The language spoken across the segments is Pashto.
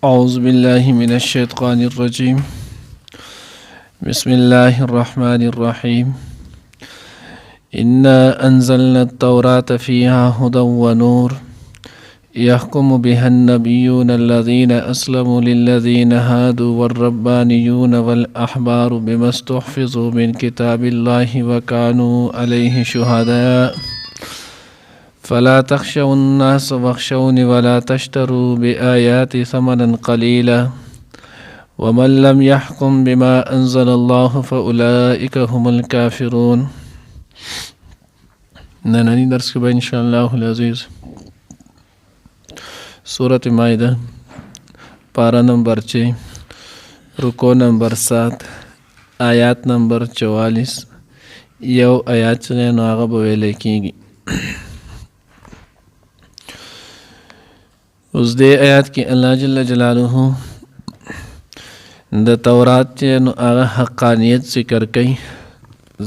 أعوذ بالله من الشيطان الرجيم. بسم الله الرحمن الرحيم. إنا أنزلنا التوراة فيها هدى ونور يحكم بها النبيون الذين أسلموا للذين هادوا والربانيون والأحبار بما استحفظوا من كتاب الله وكانوا عليه شهداء فلا تخشوا الناس واخشوني ولا تشتروا بآياتي ثمنا قليلا ومن لم يحكم بما أنزل الله فأولئك هم الكافرون. ننني درس کې إن شاء الله العزيز سورة مائدة پارا نمبر 6 رکو نمبر 7 آیات نمبر 44 یو آیات چې نو هغه به ویل کېږي. اوس دې آیات کې الله جل جلاله د تورات چې نو هغه حقانیت ذکر کوي،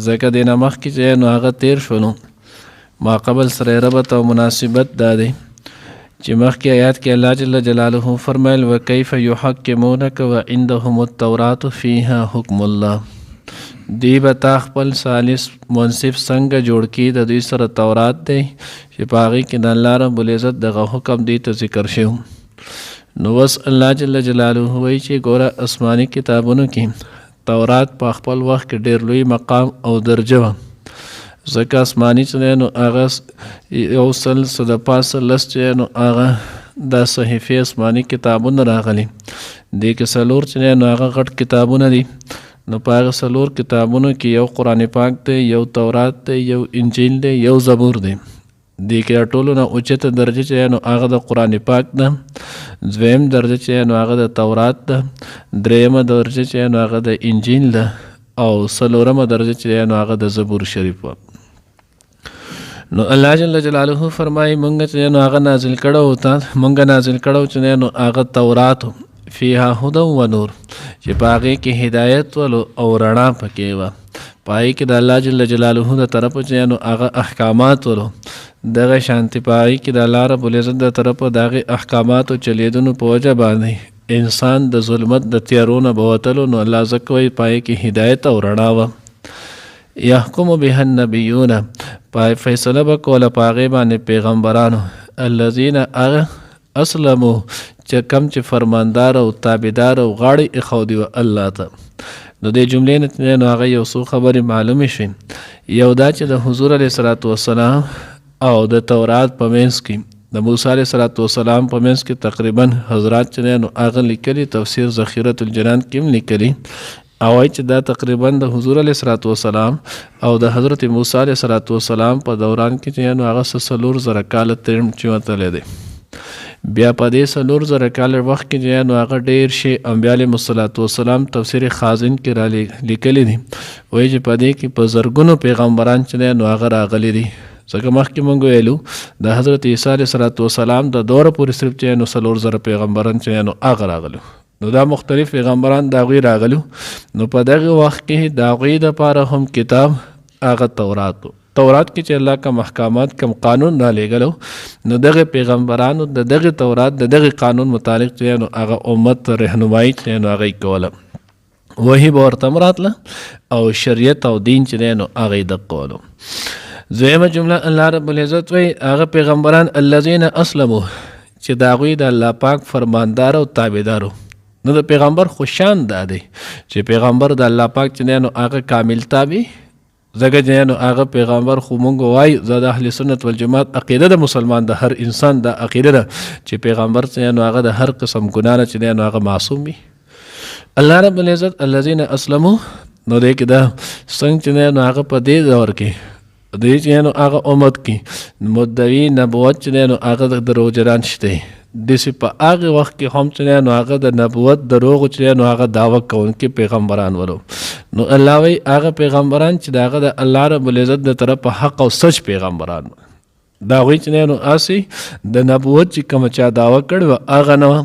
ځکه د نمخ کې چې نو هغه تیر شولو ما قبل سره ربط او مناسبت دا دی چې مخکې آیات کې الله جل جلاله فرمایل وکيف يحكمونك وعندهم التوراة فيها حكم الله. دی به تا خپل ثالث منصف څنګه جوړ کی د دوی سره تورات دی چې په هغې کې د الله رب العزت دغه حکم دی ته ذکر شو. نو بس الله جل جلاله وایي چې ګوره آسماني کتابونو کې تورات په خپل وخت کې ډېر لوی مقام او درجه وه، ځکه آسماني چې دی نو هغه یو سل د پاسه لس چې نو هغه دا صحیفې آسماني کتابونه راغلي، دې کې څلور چې دی نو هغه غټ کتابونه دي. نو په هغه څلور کتابونو کې یو قرآن پاک دی، یو تورات دی، یو انجیل دی، یو زبور دی. دې کې ټولو نه اوچته درجه چې نو هغه د قرآن پاک ده، دویم درجه چې نو هغه د تورات ده، دریمه درجه چې نو هغه د انجیل ده، او څلورمه درجه چې نو هغه د زبور شریف وه. نو الله جل جلاله فرمایي مونږ چې نو هغه نازل کړو تا مونږ نازل کړو چې نو هغه تورات فيها هدى ونور چې په هغې کې هدایت ولو او رڼا پکې وه، په هغې کې د الله جل جلاله د طرفه چې نو هغه احکامات ولو دغه شانتي په هغې کې د الله رب العزت د طرفه د هغې احکاماتو چلیدونو په وجه باندې انسان د ظلمت د تیارو نه به وتلو. نو الله ځکه وایي په هغې کې هدایت او رڼا وه. یحکم بها النبیون په فیصله به کوله په هغې باندې پیغمبرانو الذین هغه اسلمو چې کم چې فرماندار او تابعدار او غاړې ایښودي وه الله ته. نو دې جملې نه نو هغه یو څو خبرې معلومې شوې. یو دا چې د حضور علیه صلات وسلام او د تورات په منځ کې د موسی علیه صلات وسلام په منځ کې تقریبا حضرات چې نو هغه لیکلي تفسیر ذخیرة الجنان کې هم لیکلي او وایي چې دا تقریبا د حضور علیه صلات وسلام او د حضرت موسی علیه صلات وسلام په دوران کې چې نو هغه 400 کاله تیر چوتلی دی. بیا په دې 400 کال وخت کې چې نو هغه ډېر شي انبیا علیهم الصلاۃ والسلام تفسیر خازن کې را لیکلی دي، وایي چې په دې کې په زرګونو پیغمبران چې نو هغه راغلي دي. ځکه مخکې مونږ ویلو د حضرت عیسی علیه صلات وسلام د دوره پورې صرف چې نو 400 پیغمبران چې نو هغه راغلو، نو دا مختلف پیغمبران د هغوی راغلو. نو په دغه وخت کې د هغوی دپاره هم کتاب هغه تورات کې چې الله کم احکامات کم قانون را لېږلو، نو دغه پیغمبرانو د دغه تورات د دغه قانون متعلق چې نو هغه امت رهنمایي چې نو هغه یې کوله، وحي به ورته راتله او شریعت او دین چې نو هغه یې دق کولو. دویمه جمله الله رب العزت وایي هغه پیغمبران الذین اسلموا چې د هغوی د الله پاک فرماندار او تابعدارو. نو د پیغمبر خوشان دا دی چې پیغمبر د الله پاک چې نو هغه کامل تابع، ځکه چې نو هغه پیغمبر خو مونږ وایو د اهل سنت والجماعت عقیده د مسلمان د هر انسان د عقیده ده چې پیغمبر چې نو هغه د هر قسم ګناه نه چې نو هغه معصوم وي. الله رب العزت الذین اسلموا نو دې کې دا څنګه چې نو هغه په دې دور کې دې چې نو هغه امت کې مدعي نبوت چې نو هغه د دروغجنان شته داسې په هغه وخت کې هم چې نو هغه د نبوت دروغ چې نو هغه دعوه کوونکي پیغمبران ولو. نو الله وایي هغه پیغمبران چې د هغه د الله رب العزت د طرفه حق او سچ پیغمبران دا هغوی چې نو هسې د نبوت چې کومه چا دعوه کړې وه هغه نه وه.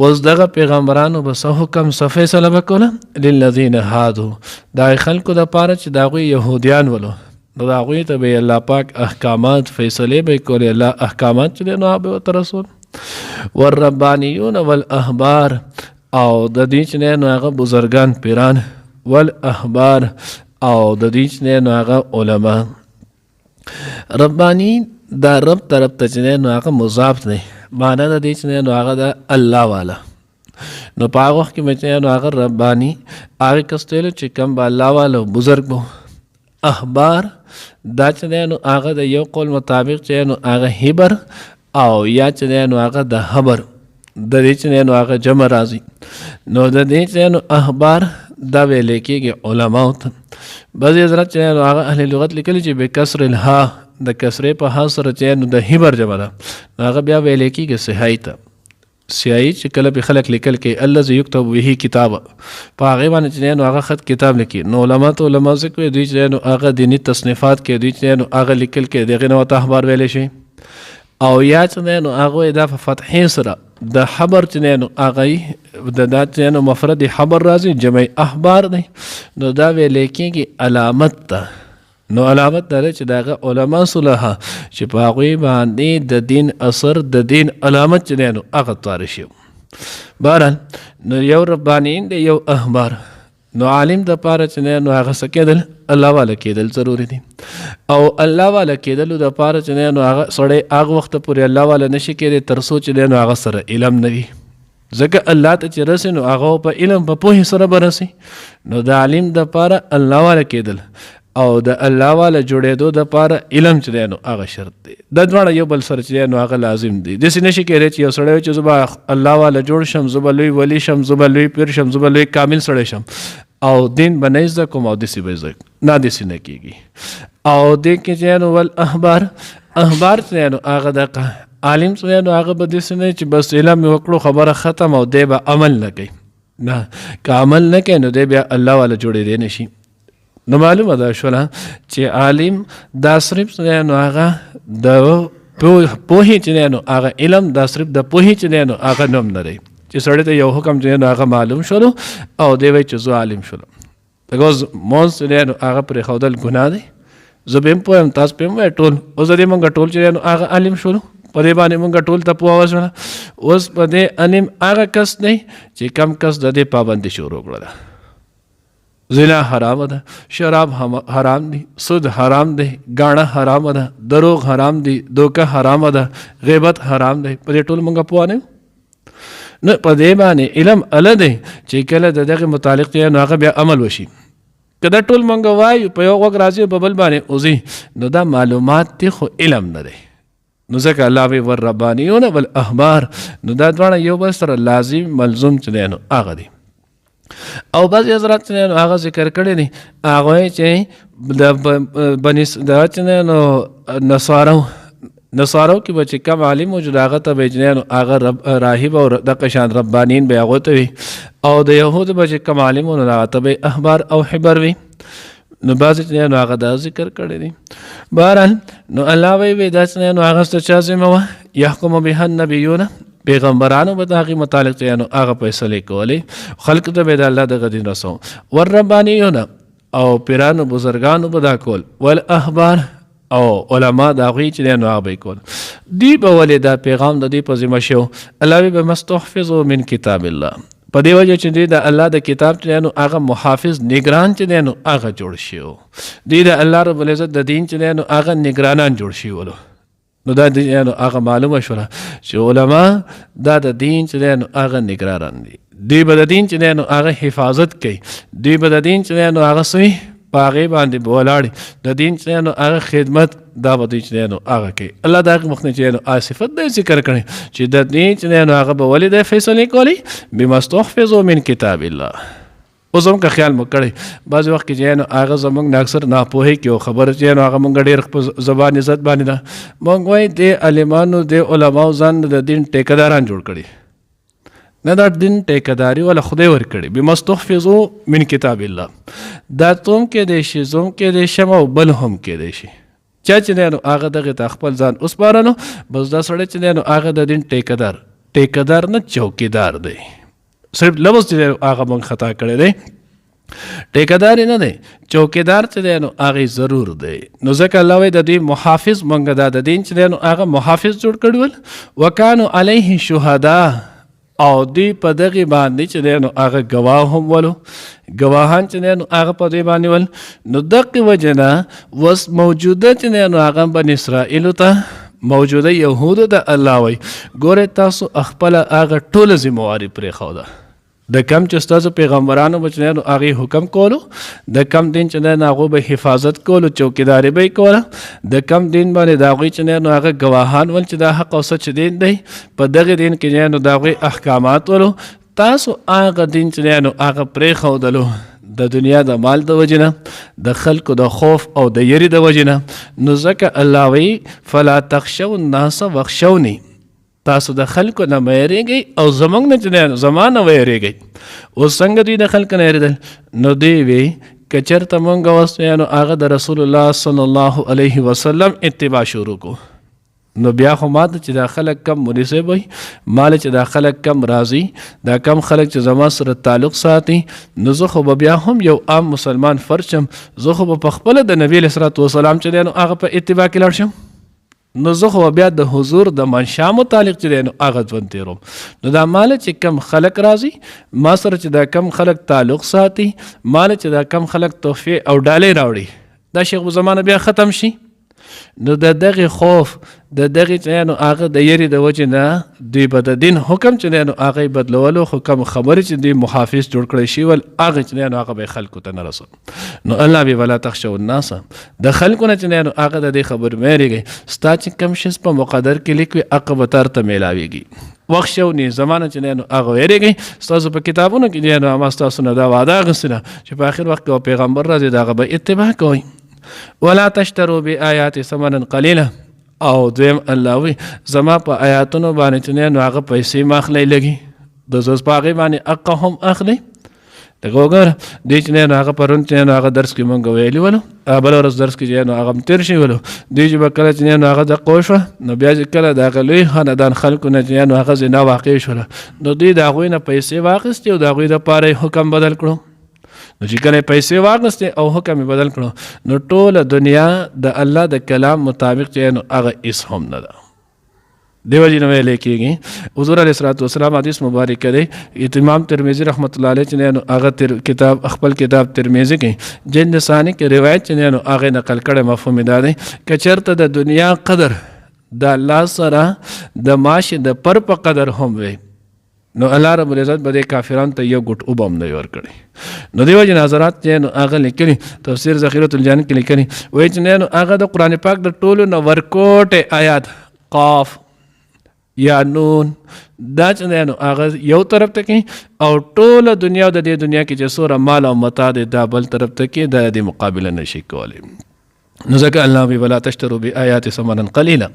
اوس دغه پیغمبرانو به څه حکم څه فیصله به کوله للذین هادو د خلکو دپاره چې د هغوی یهودیان ولو، نو د هغوی ته به الله پاک احکامات فیصلې به یې کولې، الله احکامات چې دی نو هغه به ورته رسول. والربانیون والاحبار او د دې چې نه نو هغه بزرګان پیران والاحبار او د دې چې نه نو هغه علما. ربانی دا رب طرف ته چې نو هغه مضاف دی، معنی د دې چې نو هغه د الله والا. نو په هغه وخت کې مې چې نو هغه ربانی هغه کستلو چې کم به الله والا بزرګ بو. احبار دا چې نو هغه د یو قول مطابق چې نو هغه هبر او یا چې نو هغه د خبر د دې چې نو هغه جمع راځي. نو د دې چې نو احبار دا ویل کېږي علماء ته. بعضې حضرت چې نو هغه اهل لغت لیکلي چې بکسر الها د کسرې په ها سره چې نو د هبر جمع ده، نو هغه بیا ویل کېږي صحیح ته. سیاهی چې کله به خلک لیکل کې الذي یكتب به کتاب په هغې باندې چې نو هغه خط کتاب لیکي. نو علما ته علما څه کوي، دوی چې نو هغه دیني تصنیفات کې دوی چې نو هغه لیکل کې دغې نه ورته احبار ویلی شي. او یا چې نو هغه دا په فتحې سره د خبر چې نو هغه د دا چې نو مفرد خبر راځي جمع احبار دی، نو دا ویل کېږي علامت ته. نو علامت دا چې دغه علما صلحه چې په هغوی باندې د دین اثر د دین علامت چې نو هغه طاره شي. بهرحال نو یو ربانیین دی یو احبار. نو عالم د پاره چې نو هغه څه کېدل الله والا کېدل ضروري دي. او الله والا کېدلو د پاره چې نو هغه سړی هغه وخت پورې الله والا نشي کېدی تر څو چې نو هغه سره علم نه وي. ځکه الله ته چې رسي نو هغه په علم په پوهې سره به رسي. نو د عالم د پاره الله والا کېدل او د الله والا جوړېدو د پاره علم چې دی نو هغه شرط دی. د دواړه یو بل سره چې دی نو هغه لازم دی. داسې نشي کېدی چې یو سړی چې زه به الله والا جوړ شم، زه به لوی ولی شم، زه به لوی پیر شم، زه به لوی کامل سړی شم او دین به نه زده کوم او داسې به زده نه، داسې نه کېږي. او دې کې چې نو والاحبار احبار چې نو هغه د عالم چې نو هغه به داسې نه چې بس علم یې وکړو خبره ختم او دی به عمل نه کوي. نه، که عمل نه کوي نو دی بیا الله والا جوړېدی نه شي. نو معلومه ده شوله چې عالم دا صرف نو هغه د پوهې چې نو هغه علم دا صرف د پوهې چې نو هغه نوم نه دی چې سړی ته یو حکم چې نو هغه معلوم شولو او دی وایي چې زه عالم شولم. دغه مونځ چې نو هغه پرېښودل ګناه دی. زه به هم پوهیم، تاسو به هم وایئ ټول. اوس د دې مونږ ټول چې نو هغه عالم شولو، په دې باندې مونږ ټول ته پوهه وشوله. اوس په دې علم هغه کس دی چې کم کس د دې پابندي شروع کړله. زنا حرام ده، شراب حرام دی، سود حرام دی، گاڼه حرام ده، دروغ حرام دی، دوکه حرام ده، غیبت حرام دی. په دې ټول مونږ پوه نه یو. نو په دې باندې علم اله دی چې کله د دغه متعلق دی نو هغه بیا عمل وشي. که دا ټول مونږ وایو په یو غوږ راځي په بل باندې اوځي، نو دا معلومات دي خو علم نه دی. نو ځکه الله وی والربانیون والاحبار، نو دا دواړه یو بل سره لازم ملزوم چې دی نو هغه دی. او بعضې حضرات چې نو هغه ذکر کړی دی هغه چې د نصارو کې به چې کم عالم موجود هغه ته به نو هغه راهب او دغه شان ربانین به هغو ته وي. او د یهودو به چې کم عالم نو هغه ته به احبار او حبر وي. نو بعضې چې نو هغه دا ذکر کړی دی. بهرحال نو الله وی دا چې نو هغه څه چا ذمه وه یحکم بها النبیون، پیغمبرانو به د هغې متعلق چې نو هغه فیصلې کولې، خلق ته به د الله دغه دین رسو. والربانیون او پیرانو بزرګانو به دا کول، والاحبار او علما د هغوی چې نو هغه به یې کول. دوی به ولې دا پیغام د دوی په ذمه شو. الله وی بمستحفظو من کتاب الله، په دې وجه چې دوی د الله د کتاب چې نو هغه محافظ نگران چې نو هغه جوړ شي. دوی د الله رب العزت د دین چې نو هغه نگرانان جوړ شي ولو. نو دا نو هغه معلومه شوله چې علما دا د دین چې نو هغه نگرانان دي. دوی به د دین چې نو هغه حفاظت کوي. دوی به د دین چې نو هغه سوی په هغې باندې به ولاړي. د دین چې نو هغه خدمت دا به دوی چې نو هغه کوي. الله د هغه مخنې چې نو صفت دی ذکر کړی چې د دین چې نو هغه به ولې د فیصلې کولی بمستحفظو من کتاب الله. اوس هم که خیال مو کړی بعضې وخت کې چې نو هغه زموږ نه اکثر ناپوهۍ کې او خبره چې نو هغه مونږ ډېر په زبان عزت باندې ده. مونږ وایي د عالمانو د علماو ځان د دین ټیکهداران جوړ کړي. نه دا دین ټیکهداري ولا خدای ورکړي. بمستحفظو من کتاب الله، دا توم کېدی شي، زوم کېدی شم او بل هم کېدی شي. چا چې نو هغه دغې ته خپل ځان وسپارلو، بس دا سړی چې نو هغه د دین ټیکهدار نه چوکیدار دی. صرف لفظ چې هغه مونږ خطا کړی دی. ټیکدار نه دی، چوکیدار چې دی نو هغې ضرور دی. نو ځکه الله وایي د دوی محافظ مونږ دا د دین چې دی نو هغه محافظ جوړ کړي ول. وکانو علیه شهدا، او دوی په دغې باندې چې دی نو هغه ګواه هم ولو، ګواهان چې دی نو هغه په دوی باندې ول. نو دغې وجې نه اوس موجوده چې دی نو هغه بني اسرائیلو ته موجوده یهودو ته الله وایي ګورئ تاسو خپله هغه ټوله ذمواري پرېښوده. د کم چې ستاسو پیغمبرانو به چې دی نو هغې حکم کولو، د کم دین چې دی نو هغو به حفاظت کولو، چوکیداري به یې کوله، د کم دین باندې د هغوی چې دی نو هغه ګواهان ول چې دا حق او سچ دین دی، په دغې دین کې دی نو د هغوی احکامات ولو. تاسو هغه دین چې دی نو هغه پرېښودلو د دنیا د مال د وجې نه، د خلکو د خوف او د یری د وجې نه. نو ځکه الله وایي فلا تخشوا الناس واخشوني، تاسو د خلکو نه مه یریږئ او زموږ نه چې دی زما نه ویریږئ. اوس څنګه دوی د خلکو نه یېرېدل؟ نو دوی وی که چېرته مونږ اوس نو هغه د رسول الله صلی الله علیه وسلم اتباع شروع کو، نو بیا خو ما ته چې دا خلک کم مناسب وي، مال چې دا خلک کم راضي، دا کم خلک چې زما سره تعلق ساتي، نو زه خو به بیا هم یو عام مسلمان فرد شم، زه خو به په خپله د نبي علیه صلات وسلام چې دی نو هغه په اتباع کې لاړ شم، نو زه خو بیا د حضور د منشا متعلق چې دی نو هغه ژوند تېروم. نو دا مال چې کم خلک راځي ما سره، چې دا کم خلک تعلق ساتي، مال چې دا کم خلک تحفې او ډالۍ راوړي، دا شیخ زمانه بیا ختم شي. نو د دغې خوف د دغې چې نو هغه د یری د وجې نه دوی به د دین حکم چې دی نو هغه یې بدلولو، خو کوم خبرې چې دوی محافظ جوړ کړی شي ول هغه چې دی نو هغه به یې خلکو ته نه رسول. نو الله بیا ولا تخشوا الناس، د خلکو نه چې دی نو هغه د دې خبر مه یېرېږئ، ستا چې کوم شیز په مقدر کې لیک وي هغه به تر ته میلاویږي. وخشوني زمانه چې دی نو هغه ویرېږئ، ستاسو په کتابونو کې دی نو ما ستاسو نه دا وعده اخیستې ده چې په آخر وخت کې پیغمبر راځي د هغه به اتباع کوئ. ولا تشتروا بآیات ثمنا قلیلا، او دویم الله وی زما په آیاتونو باندې چې نو هغه پیسې ما اخلی لګي، د زوز په هغې باندې حقه هم اخلي. دغه وګوره دوی چې نو هغه پرون چې نو هغه درس کې مونږ ویلي ولو، بله ورځ درس کې چې نو هغه تېر شوي ولو، دوی چې به کله چې نو هغه دقه وشوه نو بیا چې کله د هغه لوی خاندان خلکو نه چې نو هغه زنا واقع شوله، نو دوی د هغوی نه پیسې واخیستې او د هغوی دپاره یې حکم بدل کړو. نو چې کله پیسې واخیستې او حکم یې بدل کړو، نو ټوله دنیا د الله د کلام مطابق چې نو هغه هېڅ هم نه ده. دیو جی نه ویلی کېږي. حضور علیه الصلاة والسلام حدیث مبارک دی، امام ترمذي رحمت الله علیه چې نو هغه کتاب خپل کتاب ترمذي کې جلد ثاني کې روایت چې نو هغې نقل کړی مفهوم دا دی که چېرته د دنیا قدر د الله سره د ماشې د پر په قدر هم وي، نو الله رب العزت به دې کافرانو ته یو ګوټ اوبه هم نه وي ورکړی. نو دې وجې نه حضرات چې نو هغه لیکلي تفسیر ذخیرة الجان کې لیکلي وایي چې نو هغه د قرآن پاک د ټولو نه ورکوټې آیات قاف یا نون دا چې نو هغه یو طرف ته کوي، او ټوله دنیا د دې دنیا کې چې څومره مال او متاع دی دا بل طرف ته کوي، دا د مقابله نشي کولی. نو ځکه الله وی ولا تشتروا بآیات ثمنا قلیلا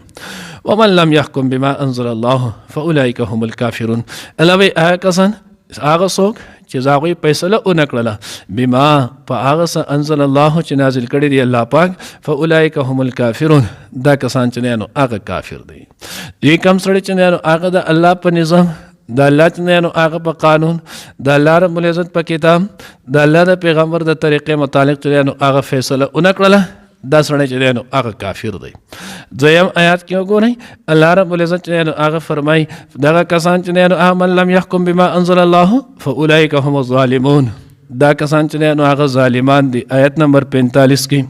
ومن لم يحكم بما انزل الله فاولئک هم الکافرون. الله وی هغه کسان هغه څوک چې هغوی فیصله ونه کړله بما په هغه څه انزل الله چې نازل کړی دی الله پاک، فاولئک هم الکافرون، دا کسان چې نو هغه کافر دی. دوی کوم سړی چې نو هغه د الله په نظام، د الله چې نو هغه په قانون، د الله رب العزت په کتاب، د الله د پیغمبر د طریقې متعلق چې نو هغه فیصله ونه کړله، دا سړی چې دی نو هغه کافر دی. دویم آیات کې وګورئ الله رب العزت چې نو هغه فرمایي دغه کسان چې دی نو من لم يحكم بما انزل الله فاولئک هم الظالمون، دا کسان چې دی نو هغه ظالمان دي. آیت نمبر 45 کې،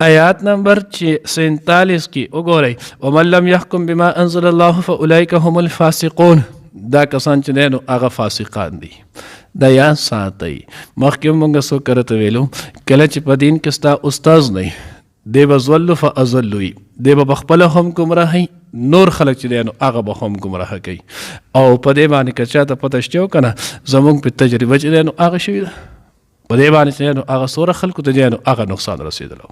آیات نمبر 47 کې وګورئ ومن لم يحكم بما انزل الله فاولئک هم الفاسقون، دا کسان چې دی نو هغه فاسقان دي. دا یا ساتئ. مخکې مونږ څو کرته ویلو کله چې په دین کې ستا استاز نه دی به ضل فاضل وي، دی به پخپله هم ګمراهي، نور خلک چې دی نو هغه به هم ګمراه کوي. او په دې باندې که چاته پته شته و که نه زمونږ په تجربه چې دی نو هغه شوي ده، په دې باندې چې دی نو هغه څومره خلکو ته دی نو هغه نقصان رسېدلی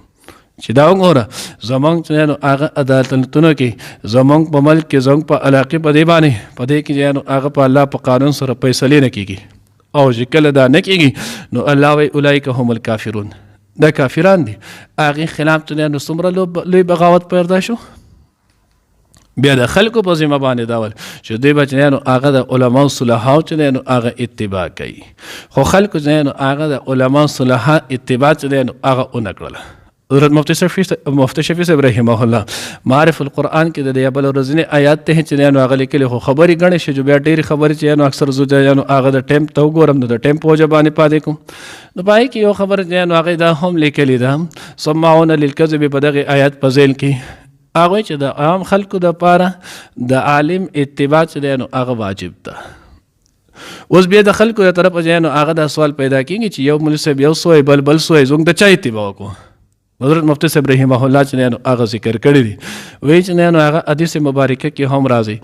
چې دا وګوره زمونږ چې دی نو هغه عدالتونو کې زمونږ په ملک کې زمونږ په علاقې په دې باندې په دې کې دی نو هغه په الله په قانون سره فیصلې نه کېږي، او چې کله دا نه کېږي نو الله وایي اولئک هم الکافرون، دا کافران دي. هغې خلاف چې نو څومره لوی بغاوت پیدا شو، بیا د خلکو په ذمه باندې دا ول چې دوی به چې نو هغه د علماو صلحاو چې نو هغه اتباع کوي، خو خلکو چې نو هغه د علماو صلحا اتباع چې نو هغه ونه کړله. حضرت مفتی شفیع صاحب رحمه الله معارف القرآن کې د دې بل ورځنی آیات ته چې نو هغه لیکلي، خو خبرې ګڼې شي جو بیا ډېرې خبرې چې نو اکثر زه نو هغه د ټایم ته وګورم نو د ټایم په وجه باندې پاتې کوم. نو پای کې یو خبره چې نو هغه دا هم لیکلي ده سماعون للکذب په دغه آیات په ذیل کې هغه چې د عام خلکو د پاره د عالم اتباع چې نو هغه واجب ده. اوس بیا د خلکو د طرف نو هغه د سوال پیدا کیږي چې یو مولوی صاحب یو سوی بل سوی زوږ د چا اتباع وکړو. حضرت مفتی صاحب رحمه الله چې نو هغه ذکر کړی دی وی چې نو هغه حدیث مبارکه کې هم راځي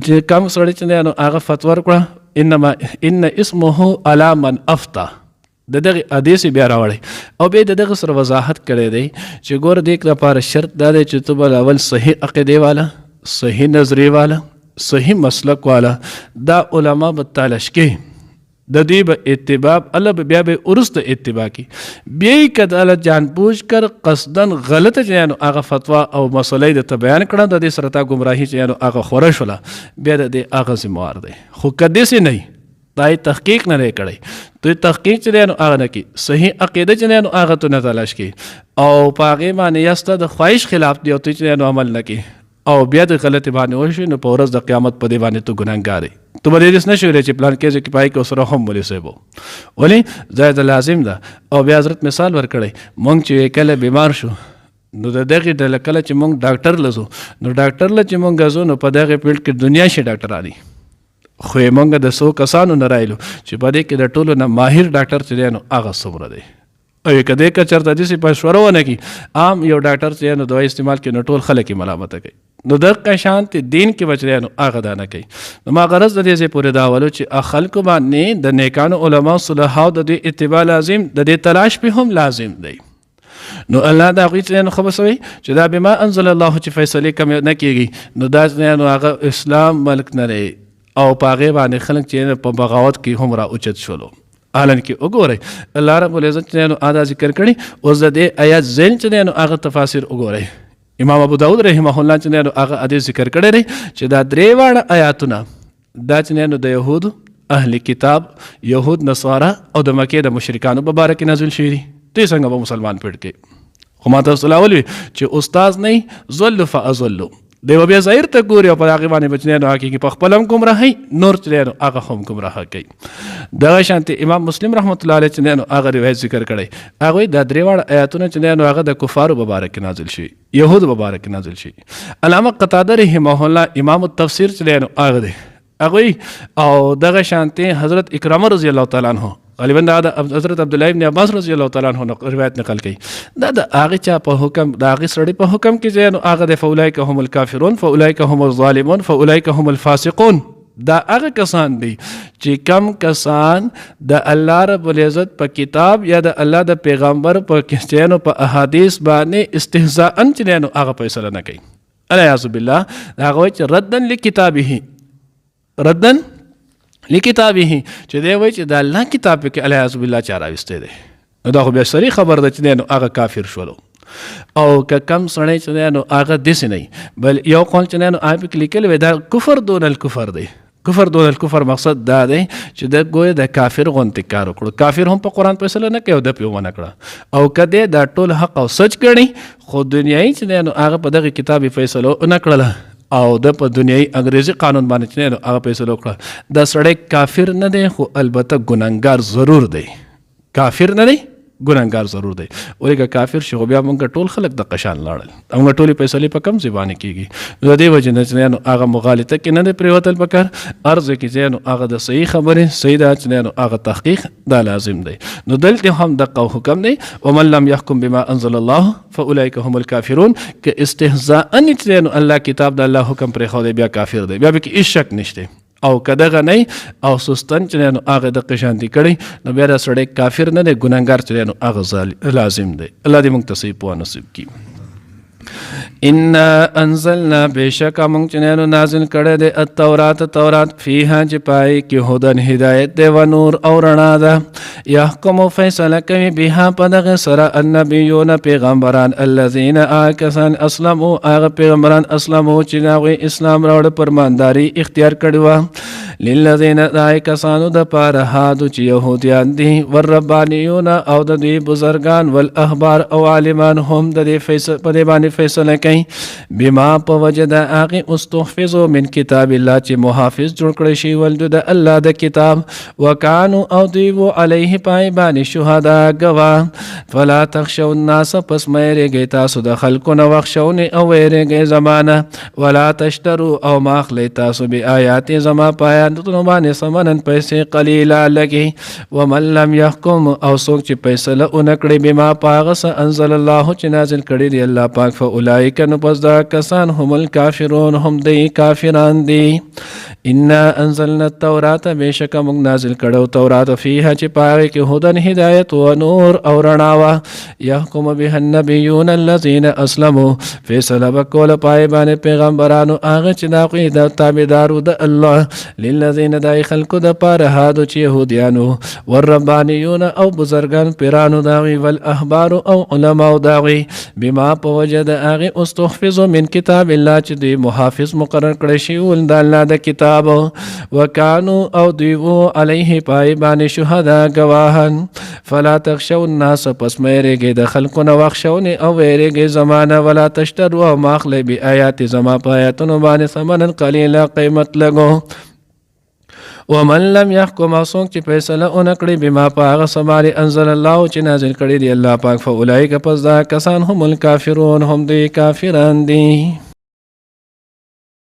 چې کم سړی چې نو هغه فتوا ورکړه انما ان اسمه علی من افتا دغه حدیث بیا راوړی او به دغه سره وضاحت کړی دی چې ګور دې لپاره شرط دا دی چې تو بل اول صحیح عقیده والا، صحیح نظریه والا، صحیح مسلک والا دا علما به تلاش کې د دې به اتباع الله بیا به ورست اتباع کی بیا کله جان بوجھ کر قصدن غلط جنو هغه فتوا او مسلې د بیان کړه د دې سره تا گمراهی جنو هغه خورش ولا بیا د دې هغه زموار دی. خو کدی سي نه دای تحقیق نه کړي ته تحقیق چې نو هغه نه کی صحیح عقیده چې نو هغه ته نه تلاش کی او پاغه باندې یاسته د خواهش خلاف دی او ته چې نو عمل نه کی او بیا د غلط باندې وشي نو په ورځ د قیامت په دی باندې تو ګناهګار یې. تو به دې نه شوې چې پلان کې چې پای کې سره هم مولوی صاحب ولی زائد لازم ده. او بیا حضرت مثال ورکړی مونږ چې کله بیمار شو نو د دغه ډله کله چې مونږ ډاکټر لزو نو ډاکټر له چې مونږ غزو نو په دغه فیلډ کې دنیا شي ډاکټرانی خو مونږ د 100 کسانو نه رایلو چې په دې کې د ټولو نه ماهر ډاکټر چې نو هغه څومره دی او کده که چرته دې په شورونه کې عام یو ډاکټر چې نو دوا استعمال کې نو ټول خلک ملامت کوي نو دغه شانت دین کې بچ نو هغه دا نه کوي. نو ما غرض د دې پورې دا ولو چې خلکو باندې د نیکانو علما صلحاو د دې اتباع لازم د دې تلاش په هم لازم دی. نو الله دا غوښتل نو خو بسوي چې دا بما انزل الله چې فیصله کوم نه کیږي نو دا نو هغه اسلام ملک نه لري او پاغه باندې خلک چې په بغاوت کې هم را اوچت شولو. حالان کې وګورئ الله رب العزت نو ادا ذکر کړي او د دې آیات زین چې نو هغه تفاسیر وګورئ. امام ابو داود رحمه الله چې نو هغه حدیث ذکر کړی دی چې دا درې واړه آیاتونه دا چې نو د يهود اهل کتاب يهود نصارا او د مکه د مشرکانو مبارک نازل شوی دي. دې څنګه به مسلمان پټ کې خو ما تاسو لاولوي چې استاد نه ذل فازلوا دی بیا ظاهر ته ګوري او په هغه باندې بچنه نو حقیقي په خپل هم گمراهي نور چې نو هغه هم گمراه کوي. دغه شانتي امام مسلم رحمت الله علیه چې نو هغه روایت ذکر کړي هغه د درې وړ آیاتونه چې نو هغه د کفارو مبارک نازل شي يهود مبارک نازل شي. علامه قتاده رحمه الله امام التفسیر چې نو هغه دی هغه او دغه شانتي حضرت اکرامه رضی الله تعالی عنہ غالبا دا حضرت عبد الله ابن عباس رضی الله تعالی عنہ روایت نقل کړي دا د هغه چا په حکم د هغه سړي په حکم کې چې نو هغه د فاولائک هم الکافرون فاولائک هم الظالمون فاولائک هم الفاسقون دا هغه کسان دي چې کم کسان د الله رب العزت په کتاب یا د الله د پیغمبر په کیسټانو په احادیث باندې استهزاء چې نو هغه فیصله نه کوي الیاذ بالله هغه چې ردن لکتابه ردن لکتابه چې دی وای چې د الله کتاب کې الیاذ بالله چاره واستې دی نو دا خو بیا سری خبر ده چې نو هغه کافر شولو او که کم سړی چې نو هغه داسې نه بل یو قول چې نو هغه لیکل وی دا کفر دون الکفر دی. کفر دون الکفر مقصد دا دی چې د ګویا د کافر غونډه کار وکړو. کافر هم په قرآن فیصله نه کوي او د پیو نه کړه او کده دا ټول حق او سچ کړي خو دنیاي چې نو هغه په دغه کتابي فیصله نه کړله او د په دنیاي انګریزي قانون باندې چې نو هغه فیصله وکړه دا سړی کافر نه دی خو البته ګناهګار ضرور دی. کافر نه دی ګناهګار ضرور دی ولکه کافر شي بیا موږ ټول خلک د قشان لاړل موږ ټولې فیصلې په کم ځبانه کیږي د دې وجه نه چې نو هغه مغالطه کې نه دی پریوتل پکار ارز کې چې نو هغه د صحیح خبره صحیح دا چې نو هغه تحقیق دا لازم دی. نو دلته هم د حکم دی ومن لم يحكم بما انزل الله فاولئك هم الكافرون که استهزاء ان چې نو الله کتاب د الله حکم پر خو دی بیا کافر دی بیا به کې شک نشته او کداغه نه او سستن چې نو هغه د قشانتی کړي نو بیا سړی کافر نه دی ګناهګار چې نو هغه لازم دی. الله دې موږ ته صحیح په نصیب کړي. انا انزلنا بشک موږ چې نازل کړی دی التورات فیها چې پای کې هدن هدایت دی و نور او رڼا ده یحکم فیصله کوي بها په دغه سره النبیون پیغمبران الذین آکسان اسلموا هغه پیغمبران اسلموا چې هغوی اسلام راوړ پرمانداري اختیار کړې وه للذین دای کسانو د پاره هادو چې یهودیان دي والربانیون او د دوی بزرگان والاحبار او عالمان هم د دې په دې باندې فیصله کوي بما په وجه د هغې استحفظو من کتاب الله چې محافظ جوړ کړی شي ولدو د الله د کتاب وکانو او دوی و علیه پای باندې شهدا ګواه فلا تخشوا الناس پس مه یریږئ تاسو د خلکو نه واخشونې او ویریږئ زمانه ولا تشترو او ما اخلئ تاسو بآیات زما په آیاتونو باندې ثمنا پیسې قلیله لګي ومن لم یحکم او څوک چې فیصله ونه کړي بما په هغه څه انزل الله چې نازل کړي دی الله پاک فاولئک نو پس دا کسان هم الکافرون هم دی کافران دي انا انزلنا التورات بشک موږ نازل کړو تورات فیها چې پاره کې هدن هدایت و نور او رڼا وه یحکم بها النبیون الذین اسلموا فیصله وکول پای باندې پیغمبرانو هغه چې د هغوی د تابعدارو د الله للذین دای خلکو د پاره هادو چې یهودیانو والربانیون او بزرگان پیرانو د هغوی والاحبار او علماو د هغوی بما په وجه د هغې استحفظو من کتاب الله چې دوی محافظ مقرر کړی شوي ول د الله د کتاب وکانو او دوی و علیه پای باندې شهدا ګواهان فلا تخشوا الناس پس مه یریږئ د خلکو نه واخشونې او ویریږئ زمانه ولا تشتروا او ما اخلئ بآیات زما په آیاتونو باندې ثمنا قلیلا قیمت لګو ومن لم يحكم او څوک چې فیصله ونه کړي بما په هغه څه باندې انزل الله چې نازل کړي دی الله پاک فاولئک پس دا کسان هم الکافرون هم دوی کافران دي